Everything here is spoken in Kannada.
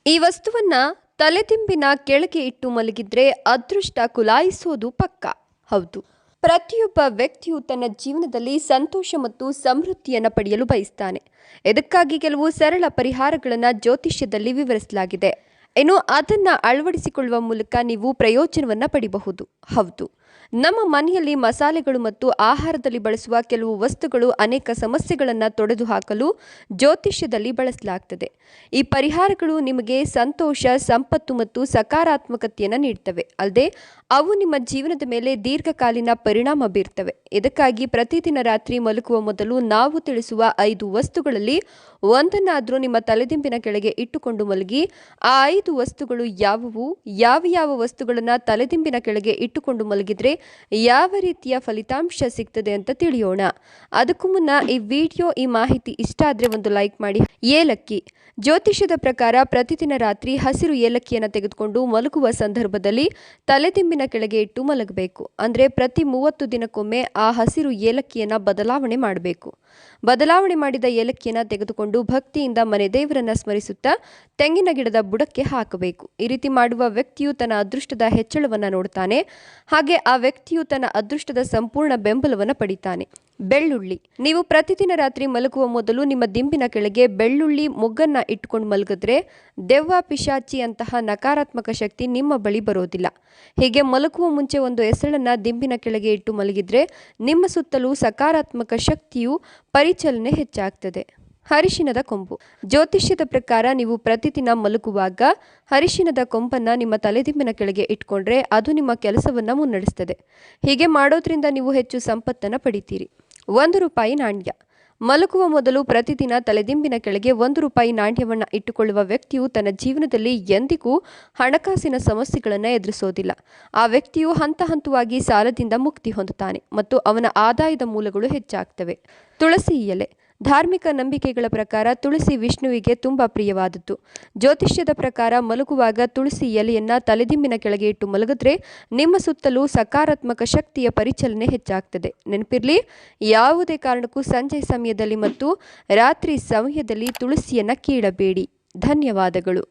ಈ ವಸ್ತುವನ್ನ ತಲೆದಿಂಬಿನ ಕೆಳಗೆ ಇಟ್ಟು ಮಲಗಿದ್ರೆ ಅದೃಷ್ಟ ಕುಲಾಯಿಸೋದು ಪಕ್ಕ. ಹೌದು, ಪ್ರತಿಯೊಬ್ಬ ವ್ಯಕ್ತಿಯು ತನ್ನ ಜೀವನದಲ್ಲಿ ಸಂತೋಷ ಮತ್ತು ಸಮೃದ್ಧಿಯನ್ನು ಪಡೆಯಲು ಬಯಸ್ತಾನೆ. ಇದಕ್ಕಾಗಿ ಕೆಲವು ಸರಳ ಪರಿಹಾರಗಳನ್ನು ಜ್ಯೋತಿಷ್ಯದಲ್ಲಿ ವಿವರಿಸಲಾಗಿದೆ. ಇನ್ನು ಅದನ್ನು ಅಳವಡಿಸಿಕೊಳ್ಳುವ ಮೂಲಕ ನೀವು ಪ್ರಯೋಜನವನ್ನು ಪಡೆಯಬಹುದು. ಹೌದು, ನಮ್ಮ ಮನೆಯಲ್ಲಿ ಮಸಾಲೆಗಳು ಮತ್ತು ಆಹಾರದಲ್ಲಿ ಬಳಸುವ ಕೆಲವು ವಸ್ತುಗಳು ಅನೇಕ ಸಮಸ್ಯೆಗಳನ್ನು ತೊಡೆದುಹಾಕಲು ಜ್ಯೋತಿಷ್ಯದಲ್ಲಿ ಬಳಸಲಾಗ್ತದೆ. ಈ ಪರಿಹಾರಗಳು ನಿಮಗೆ ಸಂತೋಷ, ಸಂಪತ್ತು ಮತ್ತು ಸಕಾರಾತ್ಮಕತೆಯನ್ನು ನೀಡ್ತವೆ. ಅಲ್ಲದೆ ಅವು ನಿಮ್ಮ ಜೀವನದ ಮೇಲೆ ದೀರ್ಘಕಾಲೀನ ಪರಿಣಾಮ ಬೀರ್ತವೆ. ಇದಕ್ಕಾಗಿ ಪ್ರತಿದಿನ ರಾತ್ರಿ ಮಲಗುವ ಮೊದಲು ನಾವು ತಿಳಿಸುವ 5 ವಸ್ತುಗಳಲ್ಲಿ ಒಂದನ್ನಾದರೂ ನಿಮ್ಮ ತಲೆದಿಂಬಿನ ಕೆಳಗೆ ಇಟ್ಟುಕೊಂಡು ಮಲಗಿ. ಆ 5 ವಸ್ತುಗಳು ಯಾವುವು, ಯಾವ ವಸ್ತುಗಳನ್ನು ತಲೆದಿಂಬಿನ ಕೆಳಗೆ ಇಟ್ಟುಕೊಂಡು ಮಲಗಿದ್ರೆ ಯಾವ ರೀತಿಯ ಫಲಿತಾಂಶ ಸಿಗ್ತದೆ ಅಂತ ತಿಳಿಯೋಣ. ಅದಕ್ಕೂ ಮುನ್ನ ಈ ಮಾಹಿತಿ ಇಷ್ಟ ಆದರೆ ಒಂದು ಲೈಕ್ ಮಾಡಿ. ಏಲಕ್ಕಿ. ಜ್ಯೋತಿಷ್ಯದ ಪ್ರಕಾರ ಪ್ರತಿದಿನ ರಾತ್ರಿ ಹಸಿರು ಏಲಕ್ಕಿಯನ್ನು ತೆಗೆದುಕೊಂಡು ಮಲಗುವ ಸಂದರ್ಭದಲ್ಲಿ ತಲೆದಿಂಬಿನ ಕೆಳಗೆ ಇಟ್ಟು ಮಲಗಬೇಕು. ಅಂದರೆ ಪ್ರತಿ 30 ದಿನಕ್ಕೊಮ್ಮೆ ಆ ಹಸಿರು ಏಲಕ್ಕಿಯನ್ನು ಬದಲಾವಣೆ ಮಾಡಬೇಕು. ಬದಲಾವಣೆ ಮಾಡಿದ ಏಲಕ್ಕಿಯನ್ನು ತೆಗೆದುಕೊಂಡು ಭಕ್ತಿಯಿಂದ ಮನೆ ದೇವರನ್ನ ಸ್ಮರಿಸುತ್ತಾ ತೆಂಗಿನ ಗಿಡದ ಬುಡಕ್ಕೆ ಹಾಕಬೇಕು. ಈ ರೀತಿ ಮಾಡುವ ವ್ಯಕ್ತಿಯು ತನ್ನ ಅದೃಷ್ಟದ ಹೆಚ್ಚಳವನ್ನು ನೋಡ್ತಾನೆ. ಹಾಗೆ ಆ ವ್ಯಕ್ತಿಯು ತನ್ನ ಅದೃಷ್ಟದ ಸಂಪೂರ್ಣ ಬೆಂಬಲವನ್ನು ಪಡಿತಾನೆ. ಬೆಳ್ಳುಳ್ಳಿ. ನೀವು ಪ್ರತಿದಿನ ರಾತ್ರಿ ಮಲಗುವ ಮೊದಲು ನಿಮ್ಮ ದಿಂಬಿನ ಕೆಳಗೆ ಬೆಳ್ಳುಳ್ಳಿ ಮೊಗ್ಗನ್ನ ಇಟ್ಕೊಂಡು ಮಲಗಿದ್ರೆ ದೆವ್ವ, ಪಿಶಾಚಿ ಅಂತಹ ನಕಾರಾತ್ಮಕ ಶಕ್ತಿ ನಿಮ್ಮ ಬಳಿ ಬರೋದಿಲ್ಲ. ಹೀಗೆ ಮಲಗುವ ಮುಂಚೆ ಒಂದು ಎಸಳನ್ನ ದಿಂಬಿನ ಕೆಳಗೆ ಇಟ್ಟು ಮಲಗಿದ್ರೆ ನಿಮ್ಮ ಸುತ್ತಲೂ ಸಕಾರಾತ್ಮಕ ಶಕ್ತಿಯು ಪರಿಚಲನೆ ಹೆಚ್ಚಾಗ್ತದೆ. ಅರಿಶಿನದ ಕೊಂಬು. ಜ್ಯೋತಿಷ್ಯದ ಪ್ರಕಾರ ನೀವು ಪ್ರತಿದಿನ ಮಲಗುವಾಗ ಅರಿಶಿನದ ಕೊಂಬನ್ನು ನಿಮ್ಮ ತಲೆದಿಂಬಿನ ಕೆಳಗೆ ಇಟ್ಕೊಂಡ್ರೆ ಅದು ನಿಮ್ಮ ಕೆಲಸವನ್ನು ಮುನ್ನಡೆಸ್ತದೆ. ಹೀಗೆ ಮಾಡೋದ್ರಿಂದ ನೀವು ಹೆಚ್ಚು ಸಂಪತ್ತನ್ನು ಪಡಿತೀರಿ. ₹1 ನಾಣ್ಯ. ಮಲಗುವ ಮೊದಲು ಪ್ರತಿದಿನ ತಲೆದಿಂಬಿನ ಕೆಳಗೆ ₹1 ನಾಣ್ಯವನ್ನು ಇಟ್ಟುಕೊಳ್ಳುವ ವ್ಯಕ್ತಿಯು ತನ್ನ ಜೀವನದಲ್ಲಿ ಎಂದಿಗೂ ಹಣಕಾಸಿನ ಸಮಸ್ಯೆಗಳನ್ನು ಎದುರಿಸೋದಿಲ್ಲ. ಆ ವ್ಯಕ್ತಿಯು ಹಂತವಾಗಿ ಸಾಲದಿಂದ ಮುಕ್ತಿ ಹೊಂದುತ್ತಾನೆ ಮತ್ತು ಅವನ ಆದಾಯದ ಮೂಲಗಳು ಹೆಚ್ಚಾಗ್ತವೆ. ತುಳಸಿ ಎಲೆ. ಧಾರ್ಮಿಕ ನಂಬಿಕೆಗಳ ಪ್ರಕಾರ ತುಳಸಿ ವಿಷ್ಣುವಿಗೆ ತುಂಬ ಪ್ರಿಯವಾದದ್ದು. ಜ್ಯೋತಿಷ್ಯದ ಪ್ರಕಾರ ಮಲಗುವಾಗ ತುಳಸಿ ಎಲೆಯನ್ನು ತಲೆದಿಂಬಿನ ಕೆಳಗೆ ಇಟ್ಟು ಮಲಗಿದ್ರೆ ನಿಮ್ಮ ಸುತ್ತಲೂ ಸಕಾರಾತ್ಮಕ ಶಕ್ತಿಯ ಪರಿಚಲನೆ ಹೆಚ್ಚಾಗ್ತದೆ. ನೆನಪಿರಲಿ, ಯಾವುದೇ ಕಾರಣಕ್ಕೂ ಸಂಜೆ ಸಮಯದಲ್ಲಿ ಮತ್ತು ರಾತ್ರಿ ಸಮಯದಲ್ಲಿ ತುಳಸಿಯನ್ನು ಕೀಳಬೇಡಿ. ಧನ್ಯವಾದಗಳು.